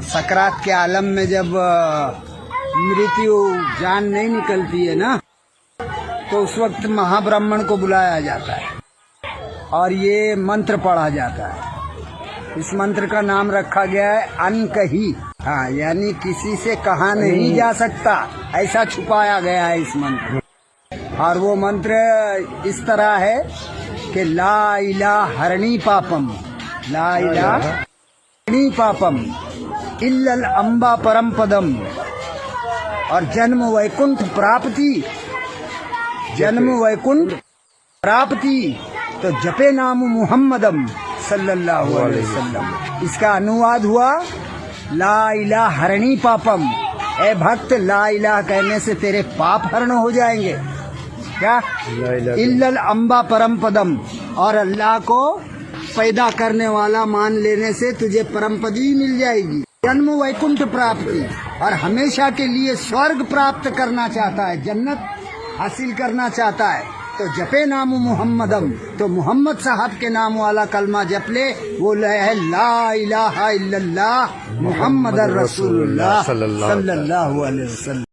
सकरात के आलम में जब मृत्यु जान नहीं निकलती है ना, तो उस वक्त महाब्राह्मण को बुलाया जाता है और ये मंत्र पढ़ा जाता है। इस मंत्र का नाम रखा गया है अनकही। हाँ, यानी किसी से कहा नहीं जा सकता, ऐसा छुपाया गया है इस मंत्र। और वो मंत्र इस तरह है कि ला इलाहा हरणी पापम, ला इलाहा हरणी पापम इल्लल अम्बा परम पदम, और जन्म वैकुंठ प्राप्ति, जन्म वैकुंठ प्राप्ति, तो जपे नाम मुहम्मदम सल्लल्लाहु अलैहि वसल्लम। इसका अनुवाद हुआ ला इलाहा हरणी पापम, ए भक्त ला इलाहा कहने से तेरे पाप हरण हो जाएंगे। क्या? इल्लल अम्बा परम पदम, और अल्लाह को पैदा करने वाला मान लेने से तुझे परम पदी मिल जाएगी। जन्म वैकुंठ प्राप्ति, और हमेशा के लिए स्वर्ग प्राप्त करना चाहता है, जन्नत हासिल करना चाहता है, तो जपे नाम मुहम्मदम, तो मोहम्मद साहब के नाम वाला कलमा जप ले। वो है ला इलाहा इल्लल्लाह मुहम्मदुर रसूलुल्लाह सल्लल्लाहु अलैहि वसल्लम।